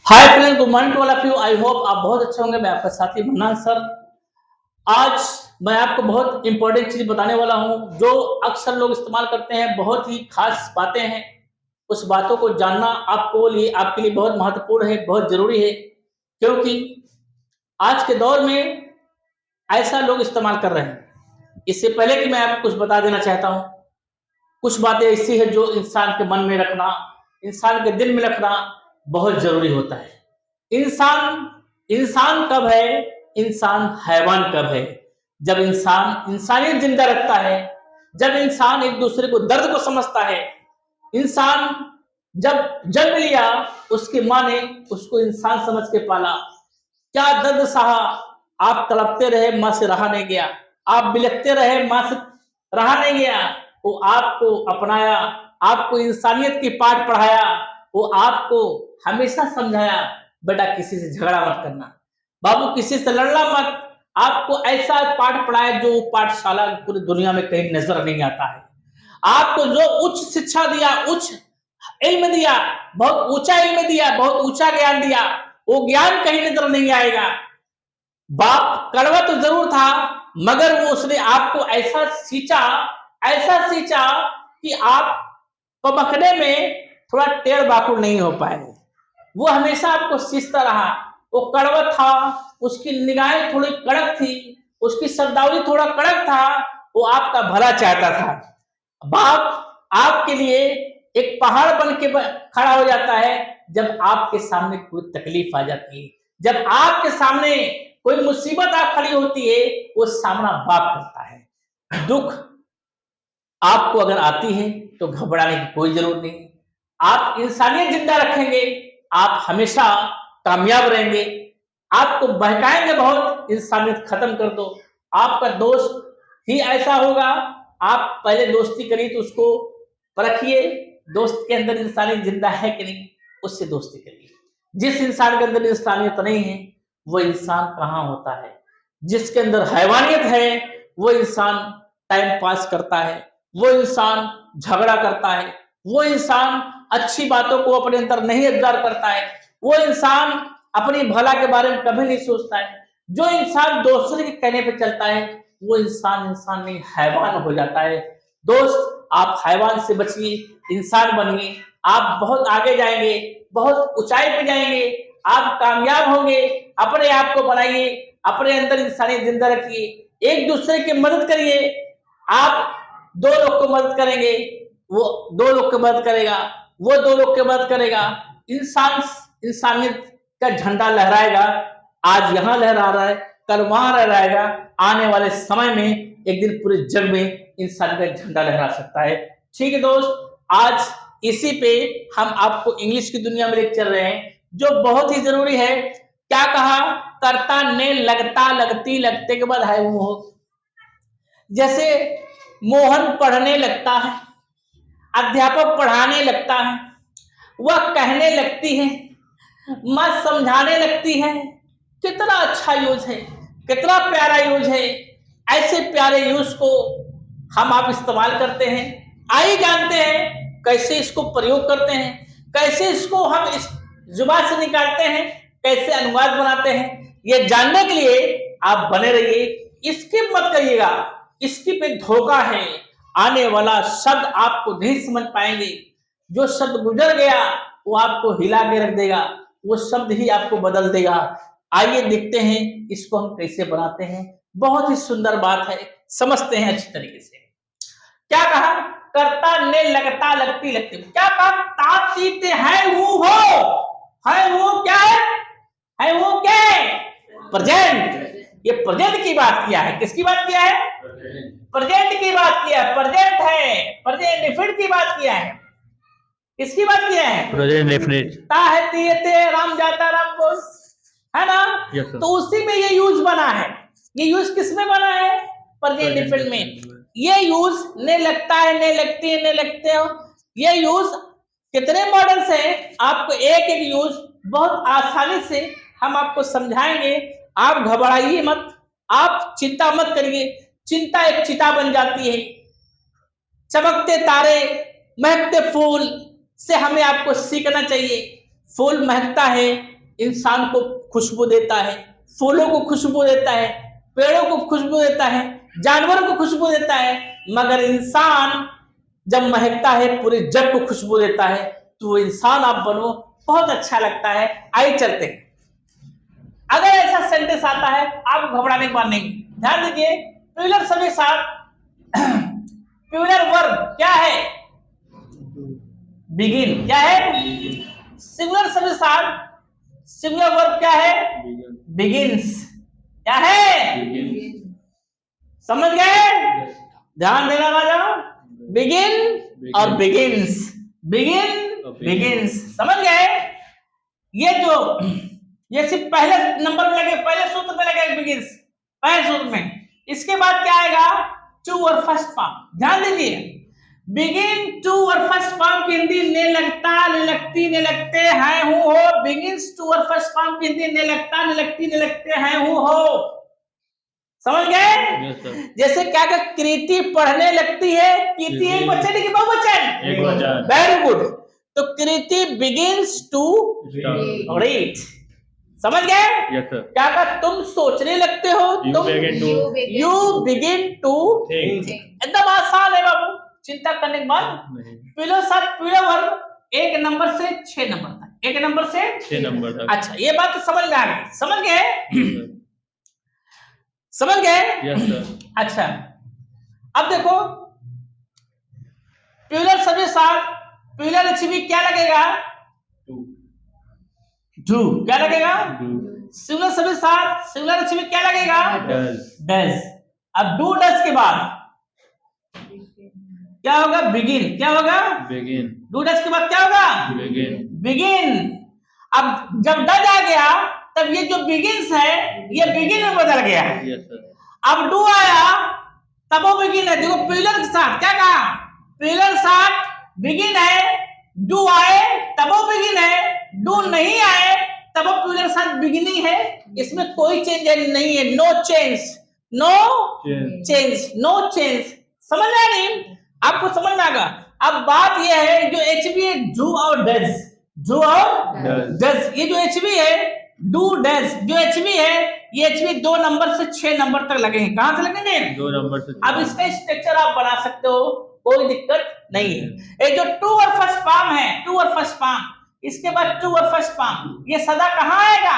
Hi friend, good morning to all of you. I hope आप बहुत अच्छे होंगे। मैं आपका साथी मन्नान सर। आज मैं आपको बहुत इंपॉर्टेंट चीज बताने वाला हूं जो अक्सर लोग इस्तेमाल करते हैं। बहुत ही खास बातें हैं। उस बातों को जानना आपके लिए बहुत महत्वपूर्ण है, बहुत जरूरी है, क्योंकि आज के दौर में ऐसा लोग इस्तेमाल कर रहे हैं। इससे पहले कि मैं आपको कुछ बता देना चाहता हूं, कुछ बातें ऐसी है जो इंसान के मन में रखना, इंसान के दिल में रखना बहुत जरूरी होता है। इंसान इंसान कब है, इंसान हैवान कब है? जब इंसान इंसानियत जिंदा रखता है, जब इंसान एक दूसरे को दर्द को समझता है। इंसान जब जन्म लिया, उसकी माँ ने उसको इंसान समझ के पाला। क्या दर्द सहा, आप तड़पते रहे, माँ से रहा नहीं गया। आप बिलखते रहे, माँ से रहा नहीं गया। वो आपको अपनाया, आपको इंसानियत की पाठ पढ़ाया। वो आपको हमेशा समझाया, बेटा किसी से झगड़ा मत करना, बाबू किसी से लड़ना मत। आपको ऐसा पाठ पढ़ाया जो पाठशाला पूरी दुनिया में कहीं नजर नहीं आता है। आपको जो उच्च शिक्षा दिया, उच्च इल्म दिया, बहुत ऊंचा इल्म दिया, बहुत ऊंचा ज्ञान दिया, वो ज्ञान कहीं नजर नहीं आएगा। बाप कड़वा तो जरूर था, मगर वो उसने आपको ऐसा सींचा कि आप पकड़ने में थोड़ा टेढ़ बाकुड़ नहीं हो पाए। वो हमेशा आपको सींचता रहा। वो कड़वा था, उसकी निगाहें थोड़ी कड़क थी, उसकी शब्दावली थोड़ा कड़क था। वो आपका भला चाहता था। बाप आपके लिए एक पहाड़ बन के खड़ा हो जाता है जब आपके सामने कोई तकलीफ आ जाती है, जब आपके सामने कोई मुसीबत आ खड़ी होती है। वो सामना बाप करता है। दुख आपको अगर आती है तो घबराने की कोई जरूरत नहीं। आप इंसानियत जिंदा रखेंगे, आप हमेशा कामयाब रहेंगे। आपको बहकाएंगे बहुत, इंसानियत खत्म कर दो। आपका दोस्त ही ऐसा होगा। आप पहले दोस्ती करिए तो उसको परखिए, दोस्त के अंदर इंसानियत जिंदा है कि नहीं, उससे दोस्ती करिए। जिस इंसान के अंदर इंसानियत नहीं है, वो इंसान कहाँ होता है? जिसके अंदर हैवानियत है, वो इंसान टाइम पास करता है, वो इंसान झगड़ा करता है, वो इंसान अच्छी बातों को अपने अंदर नहीं एब्जॉर्व करता है, वो इंसान अपनी भला के बारे में कभी नहीं सोचता है। जो इंसान दूसरे के कहने पे चलता है, वो इंसान इंसान नहीं हैवान हो जाता है। दोस्त, आप हैवान से बचिए, इंसान बनिए। आप बहुत आगे जाएंगे, बहुत ऊंचाई पे जाएंगे, आप कामयाब होंगे। अपने आप को बनाइए, अपने अंदर इंसानियत जिंदा रखिए, एक दूसरे की मदद करिए। आप दो लोग को मदद करेंगे, वो दो लोग की मदद करेगा, वो दो लोग की मदद करेगा। इंसान इंसानियत का झंडा लहराएगा। आज यहां लहरा रहा है, कल वहां लहराएगा। आने वाले समय में एक दिन पूरे जग में इंसान का झंडा लहरा सकता है। ठीक है दोस्त, आज इसी पे हम आपको इंग्लिश की दुनिया में लेकर चल रहे हैं, जो बहुत ही जरूरी है। क्या कहा? करता ने लगता, लगती लगते के बाद है वो। जैसे मोहन पढ़ने लगता है, अध्यापक पढ़ाने लगता है, वह कहने लगती है, मां समझाने लगती है। कितना अच्छा यूज है, कितना प्यारा यूज है। ऐसे प्यारे यूज को हम आप इस्तेमाल करते हैं। आइए जानते हैं कैसे इसको प्रयोग करते हैं, कैसे इसको हम इस जुबान से निकालते हैं, कैसे अनुवाद बनाते हैं। यह जानने के लिए आप बने रहिए, स्किप मत करिएगा। इसकी पे धोखा है, आने वाला शब्द आपको नहीं समझ पाएंगे। जो शब्द गुजर गया वो आपको हिला के रख देगा, वो शब्द ही आपको बदल देगा। आइए देखते हैं इसको हम कैसे बनाते हैं। बहुत ही सुंदर बात है, समझते हैं अच्छी तरीके से। क्या कहा? करता ने लगता, लगती लगती। क्या कहा? तातीते है वो हो, है वो क्या है वो क्या है? प्रेजेंट। ये प्रेजेंट की बात किया है। किसकी बात किया है? प्रेजेंट की बात किया है। प्रेजेंट है, प्रेजेंट डिफिनिट की बात किया है। किसकी बात किया है? Present definite. राम जाता राम बोल, है ना? yes, तो उसी में ये यूज बना है। ये यूज किस में बना है? प्रेजेंट डिफिनिट में। ये यूज ने लगता है, ने लगती है, ने लगते हो। ये यूज कितने मॉडल से आपको एक एक यूज बहुत आसानी से हम आपको समझाएंगे। आप घबराइए मत, आप चिंता मत करिए। चिंता एक चिता बन जाती है। चमकते तारे, महकते फूल से हमें आपको सीखना चाहिए। फूल महकता है, इंसान को खुशबू देता है, फूलों को खुशबू देता है, पेड़ों को खुशबू देता है, जानवरों को खुशबू देता है, मगर इंसान जब महकता है पूरे जग को खुशबू देता है। तो वो इंसान आप बनो, बहुत अच्छा लगता है। आइए चलते हैं। अगर ऐसा सेंटेंस आता है आप घबराने की बात नहीं, ध्यान दीजिए। प्लूरल सभी साथ प्लूरल वर्ब क्या है? बिगिन। क्या है? सिंगुलर सभी साथ सिंगुलर वर्ब क्या है? बिगिंस। क्या है? समझ गए? ध्यान देना राजा। बिगिन और बिगिंस, बिगिन बिगिंस, समझ गए? ये सिर्फ पहले नंबर में लगे, पहले सूत्र में लगे बिगिंस, पहले सूत्र में। इसके बाद क्या आएगा? टू और फर्स्ट फॉर्म। ध्यान दीजिए, बिगिन टू और फर्स्ट फॉर्म की हिंदी ने लगता, ने लगती, ने लगते, हैं, हूं, हो। बिगिंस टू और फर्स्ट फॉर्म की हिंदी ने लगता, ने लगती, ने लगते, हैं, हूं, हो। समझ गए? जैसे क्या क्या कृति पढ़ने लगती है, कृति एक वचन की बहुवचन, एक वचन। Very good. तो कृति बिगिंस टू रीड। समझ गए? क्या क्या तुम सोचने लगते हो, तुम यू बिगिन टू थिंक। एकदम आसान है बाबू, चिंता करने के बाद। प्लूरल वर्ब 1 नंबर से 6 नंबर तक, 1 नंबर से 6 नंबर तक। अच्छा, ये बात तो समझ में आ गई, समझ गए? समझ गए? Yes sir. अच्छा, अब देखो प्लूरल सभी साथ प्लूरल एचवी क्या लगेगा? डू। क्या लगेगा? सिंगुलर सभी साथ सिंगुलर एचवी क्या लगेगा? डज। अब डू डज के बाद क्या होगा? बिगिन। क्या होगा? बिगिन। डू डज के बाद क्या होगा? बिगिन। बिगिन। अब जब डज आ गया तब ये जो बिगिंस है ये बिगिन में बदल गया। अब डू आया तब वो बिगिन है। देखो प्लूरल के साथ क्या कहा? प्लूरल साथ बिगिन है, डू आए तब वो बिगिन है, डू नहीं आए तब वो प्लूरल साथ बिगिनिंग है। इसमें कोई चेंज नहीं है, no change, no change, no change. समझ में नहीं? आपको समझ में आएगा। अब बात यह है जो एचबी है, डू और डज, डू और डज, ये जो एचबी है डू डज, जो एचबी है ये एचबी 2 नंबर से 6 नंबर तक लगेंगे। कहां से लगेंगे? 2 नंबर से। अब इसका स्ट्रक्चर आप बना सकते हो, कोई दिक्कत नहीं है। ये जो टू और फर्स्ट फॉर्म है, टू और फर्स्ट फॉर्म, इसके बाद टू और फर्स्ट फॉर्म, ये सदा कहां आएगा?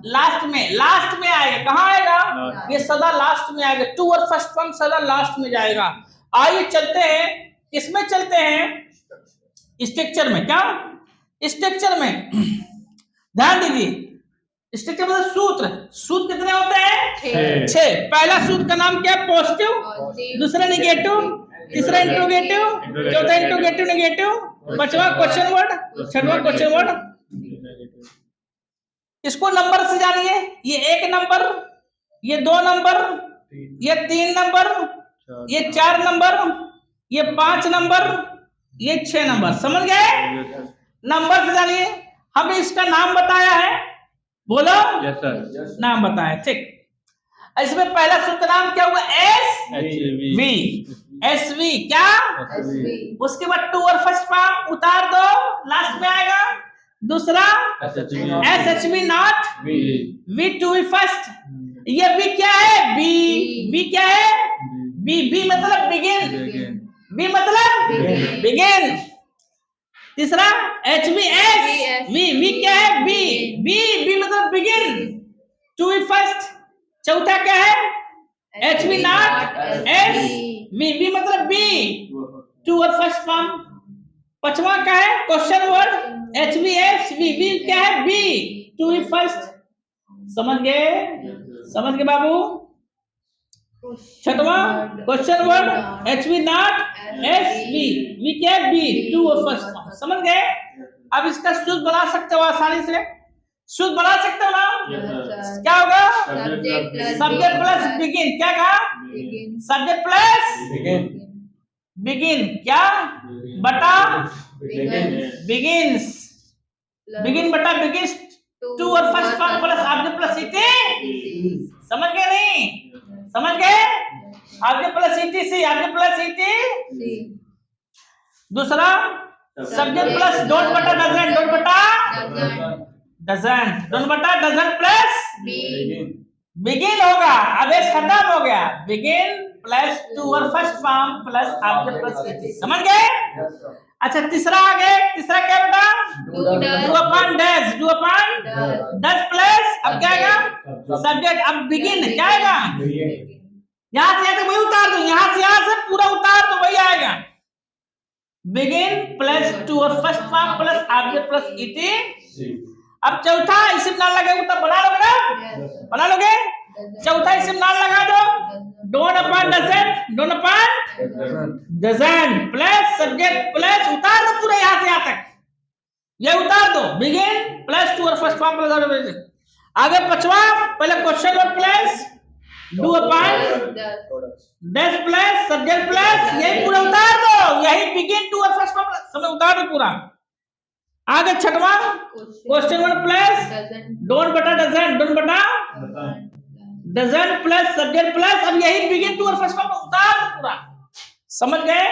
लास्ट में, लास्ट में आएगा। कहां आएगा? ये सदा लास्ट में आएगा। टू और फर्स्ट फॉर्म सदा लास्ट में जाएगा। आइए चलते हैं, किसमें चलते हैं? स्ट्रक्चर में। क्या स्ट्रक्चर में? ध्यान दीजिए, स्ट्रक्चर मतलब सूत्र। सूत्र कितने होते हैं? 6। पहला सूत्र का नाम क्या है? पॉजिटिव, दूसरा नेगेटिव, तीसरा इंट्रोगेटिव, चौथा इंट्रोगेटिव नेगेटिव, पांचवा क्वेश्चन वर्ड, छठवां क्वेश्चन वर्ड। इसको नंबर से जानिए। ये 1 नंबर, ये 2 नंबर, ये 3 नंबर, ये 4 नंबर, ये 5 नंबर, ये 6 नंबर। समझ गए? नंबर से जानिए। हमने इसका नाम बताया है, बोलो। Yes sir. नाम बताया, ठीक। इसमें पहला सूत्र नाम क्या हुआ? S V. क्या? उसके बाद टू और फर्स्ट फॉर्म उतार दो, लास्ट में आएगा। दूसरा S H V not, V two V first. ये बी क्या है? बी क्या है? बी मतलब बिगिन, बी मतलब बिगिन। तीसरा एच बी एस, वी क्या है? बी मतलब बिगिन, टू वी फर्स्ट। चौथा क्या है? H B not, S, V मतलब बी, टू और फर्स्ट फॉर्म। पांचवा क्या है? Question word, H B S, V क्या है? B, two V first. समझ गए? समझ गए बाबू? छठवा question word, H B not, S, V क्या है? बी, टू और फर्स्ट फॉर्म। समझ गए? अब इसका सूत्र बना सकते हो आसानी से, सूत्र बना सकते हो ना? क्या होगा? Subject plus begin. क्या कहा? सब्जेक्ट प्लस बिगिन क्या बटा बिगिंस, बिगिन बटा बिगिंस, टू और first form plus object plus it. समझ गए? नहीं समझ गए? ऑब्जेक्ट प्लस इटी सी, ऑब्जेक्ट प्लस इटी। दूसरा सब्जेक्ट प्लस डॉट बटा डजन, डॉट बटा डजंट, डोंट बटा डजंट प्लस begin, बिगिन होगा, अब एस खत्म हो गया, बिगिन प्लस टू और first form plus object plus it, समझ गए? yes sir, अच्छा तीसरा आगे, तीसरा क्या बेटा? do do upon does, do upon does, does plus अब क्या आएगा? सब्जेक्ट, अब बिगिन क्या आएगा? begin, यहाँ से यहाँ तक वही उतार दो, यहाँ से पूरा उतार दो, वही आएगा, बिगिन प्लस टू और first form plus object plus it. see, अब चौथा इसी नाम लगेगा तो बना लोगे ना, बना लोगे? चौथा इसी नाम लगा दो, don't upon doesn't, don't upon doesn't, doesn't plus subject plus उतार दो पूरा यहाँ से यहाँ तक, ये उतार दो, बिगिन प्लस टू और फर्स्ट फॉर्म प्लस ऑब्जेक्ट। आगे पांचवा, पहले question word plus do upon does plus subject plus, यही पूरा उतार दो, यही बिगिन टू और फर्स्ट फॉर्म सब उतार दो पूरा। आगे छठवां, क्वेश्चन वर्ड प्लस डोंट बटा डजंट, डोंट बटा डजंट प्लस सब्जेक्ट प्लस, अब यही बिगिन टू और फर्स्ट फॉर्म उतार दो पूरा, समझ गए?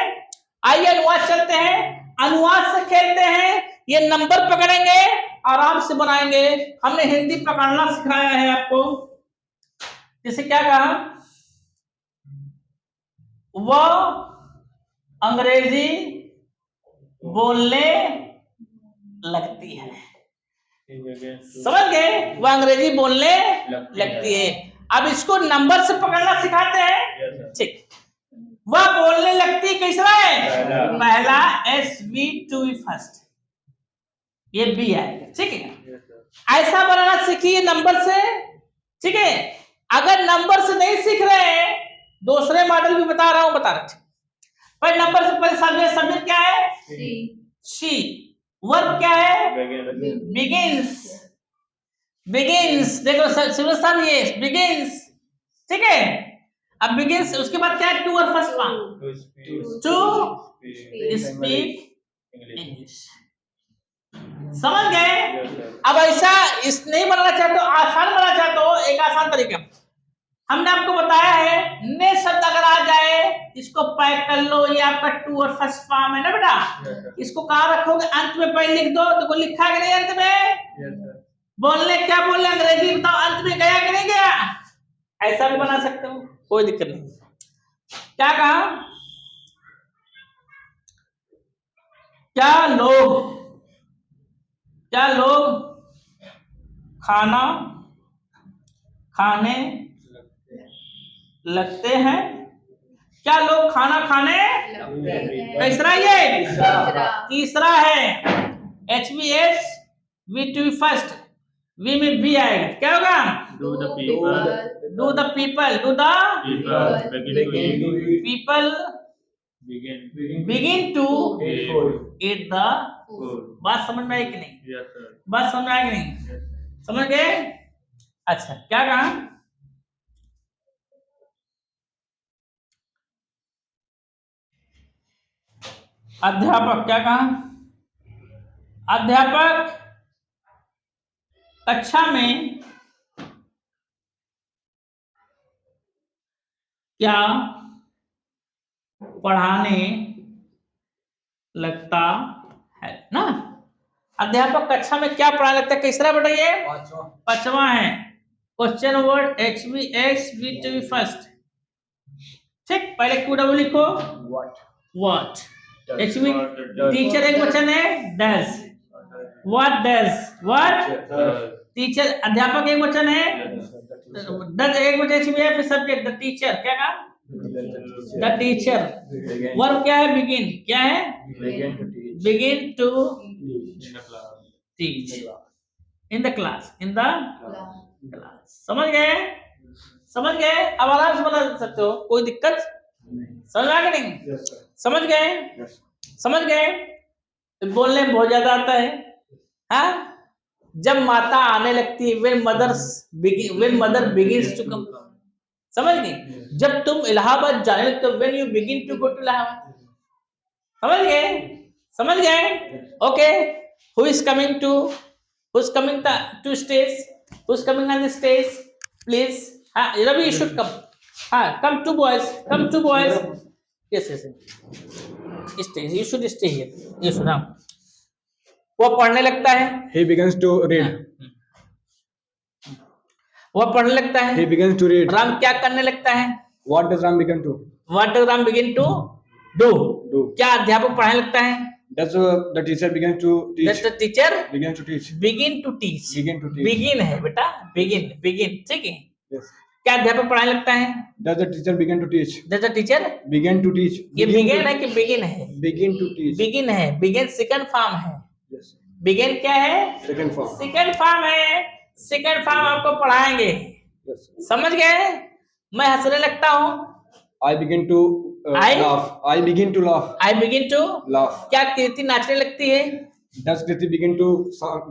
आइए अनुवाद चलते हैं, अनुवाद से खेलते हैं, ये नंबर पकड़ेंगे, आराम से बनाएंगे। हमने हिंदी पकड़ना सिखाया है आपको, जैसे क्या कहा, वह अंग्रेजी बोलने लगती है, समझ गए? वह अंग्रेजी बोलने लगती है। अब इसको नंबर से पकड़ना सिखाते हैं, ठीक? वह बोलने लगती कैसा है? पहला एस वी टू फर्स्ट, ये बी आएगा, ठीक है? ऐसा बनाना सीखिए नंबर से, ठीक है? अगर नंबर से नहीं सीख रहे हैं, दूसरे मॉडल भी बता रहा हूं, बता रहे पर नंबर से पहले सब्जेक्ट, सब्जेक्ट क्या है? शी, वर्ब क्या है? बिगिंस, बिगिंस, देखो सिविल ये बिगिंस, ठीक है? अब बिगिंस, उसके बाद क्या है? टू और first form, to speak English, समझ गए? अब ऐसा इस नहीं बनाना चाहते हो, आसान बनाना चाहते हो, एक आसान तरीका हमने आपको बताया है, ने शब्द अगर आ जाए इसको पैक कर लो, ये आपका टू और फर्स्ट फॉर्म है ना बेटा, इसको कहाँ रखोगे? अंत में पहले लिख दो, तो कोई लिखा कि नहीं अंत में? बोलने क्या बोल रहे अंग्रेजी बताओ, अंत में गया कि नहीं गया? ऐसा भी बना सकते हो, कोई दिक्कत नहीं। क्या कहा? क्या लोग खाना खाने लगते हैं? क्या लोग खाना खाने? कैसरा ये तीसरा है, H V S V two first, V में बी आएगा, क्या होगा? do the people, do the people, do the people begin to eat the, बात समझ में आई कि नहीं? बात समझ में आई कि नहीं? समझ गए? अच्छा, क्या कहा? अध्यापक, क्या कहा? अध्यापक कक्षा में क्या पढ़ाने लगता है ना? अध्यापक कक्षा में क्या पढ़ाने लगता है, कैसा बताइए? पांचवा है, question word H V S V two first, ठीक? पहले क्यू डब्ल्यू लिखो, व्हाट, एच वी टीचर एक वचन है, does, what does, what teacher, अध्यापक एक वचन है, डज एक वचन, H V F subject, the teacher, क्या कहा? द टीचर, वर्ब क्या है? बिगिन, क्या है? Begin to teach in the class, in the class, समझ गए? समझ गए? अब आराम से बना सकते हो, कोई दिक्कत समझ आ गई नहीं? समझ गए? समझ गए? बोलने में बहुत ज्यादा आता है, हाँ? जब माता आने लगती है, when mother begins to come, समझ गए? जब तुम इलाहाबाद जाने लगते हो, when you begin to go to Allahabad, समझ गए? समझ गए? Okay, who's coming to stage, who's coming on the stage, please, हाँ Ravi, you should come, हाँ come two boys, yes, stay, you should stay here, you should, हाँ वो पढ़ने लगता है, He begins to read. वो पढ़ने लगता He है। begins to read. राम क्या करने लगता है? What does Ram begin to what does Ram begin to do? do? क्या अध्यापक पढ़ाने लगता है? Does the teacher begin to teach? The टीचर Begin to teach. Begin to teach. Begin to teach. Begin है बेटा, बिगिन बिगिन, ठीक है। Yes. क्या अध्यापक पढ़ाने लगता है? Does the teacher begin to teach? The टीचर, Begin to teach. ये Begin बिगिन to- है कि बिगिन है? Begin to teach. बिगिन है। बिगिन सेकंड फॉर्म है। Yes. बिगिन क्या है? Second form. सेकंड फॉर्म है। सेकंड फॉर्म आपको पढ़ाएंगे, Yes. समझ गए? मैं हंसने लगता हूँ। I begin to I? laugh. I begin to laugh. I begin to, Laugh. क्या कीर्ति नाचने लगती है? Does Kriti begin to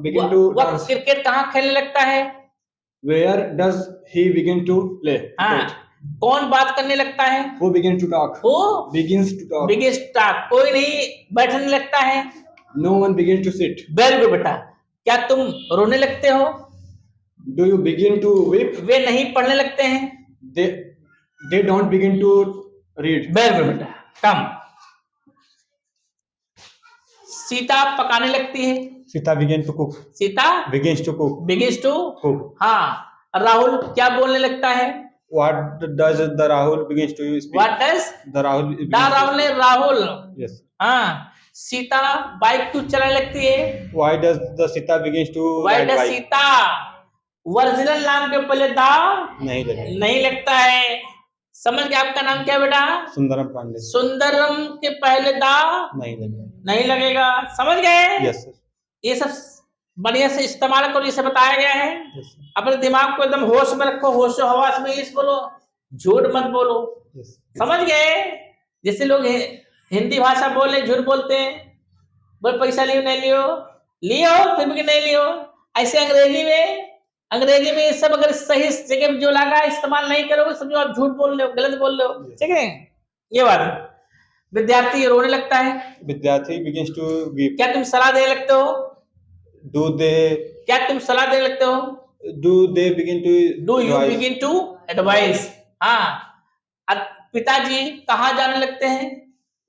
begin to वह dance? क्रिकेट कहाँ खेलने लगता है? Where does he begin to play? हाँ। Cricket? कौन बात करने लगता है? Who begins to talk? वो Begins to talk. Biggest star. कोई नहीं बैठने लगता है। No one begins to sit. Very good बेटा। क्या तुम रोने लगते हो? Do you begin to weep? वे नहीं पढ़ने लगते हैं। They don't begin to read. Very good बेटा। कम। सीता पकाने लगती है। Sita begins to cook. Sita Begins to cook. Begins to, Cook. हाँ। राहुल क्या बोलने लगता है? What does the Rahul begins to speak? What does The Rahul. The Rahul ने राहुल, Yes. हाँ। सीता बाइक क्यों चलाने लगती है? Why does the Sita begins to why ride does bike? Sita, original नाम के पहले दा नहीं लगे. नहीं लगता है। समझ गए? आपका नाम क्या है बेटा? सुंदरम पांडे. सुंदरम के पहले दा नहीं लगे. नहीं लगेगा। समझ गए? Yes sir. ये सब बढ़िया से इस्तेमाल करो, जैसे बताया गया है। Yes sir. अपने दिमाग को एकदम होश में रखो, होशो हवास में इंग्लिश बोलो, झूठ मत बोलो। Yes. समझ गए? जैसे लोग हिंदी भाषा बोले झूठ बोलते हैं, बोल पैसा लियो नहीं लियो, लियो फिर भी नहीं लियो। ऐसे अंग्रेजी में ये सब अगर सही जगह में जो लगा इस्तेमाल नहीं करोगे, समझो आप झूठ बोल रहे हो, गलत बोल रहे हो, ठीक है? ये बात है। विद्यार्थी रोने लगता है। विद्यार्थी begins to weep. क्या तुम सलाह देने लगते हो? Do they क्या तुम सलाह देने लगते हो? begin to do you advise? Begin to advise? हाँ। अब पिताजी कहाँ जाने लगते हैं?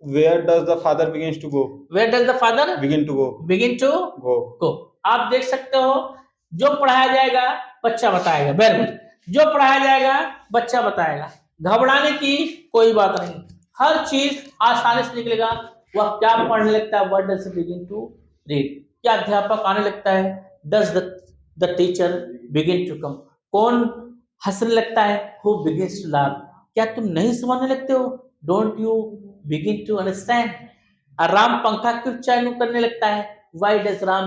Where does the father begins to go? Where does the father Begin to go. Begin to Go. को? आप देख सकते हो, जो पढ़ाया जाएगा बच्चा बताएगा। Very good. जो पढ़ाया जाएगा बच्चा बताएगा। घबराने की कोई बात नहीं, हर चीज आसानी से निकलेगा। वह क्या पढ़ने लगता है? What does he begin to read? क्या अध्यापक आने लगता है? Does the teacher begin to come? कौन हंसने लगता है? Who begins to laugh? क्या तुम नहीं समझने लगते हो? Don't you begin to understand? Ram पंखा क्यों चालू करने लगता है? Why does Ram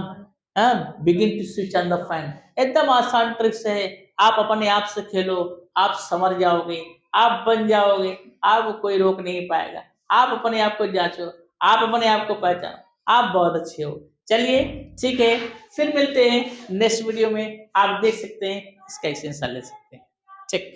begin to switch on the fan? एकदम आसान ट्रिक्स है। आप अपने आप से खेलो, आप समझ जाओगे, आप बन जाओगे, आपको कोई रोक नहीं पाएगा। आप अपने आप को जांचो, आप अपने आप को पहचानो, आप बहुत अच्छे हो। चलिए ठीक है, फिर मिलते हैं नेक्स्ट वीडियो में। आप देख सकते हैं इसका एक्सटेंशन ले सकते हैं। ठीक।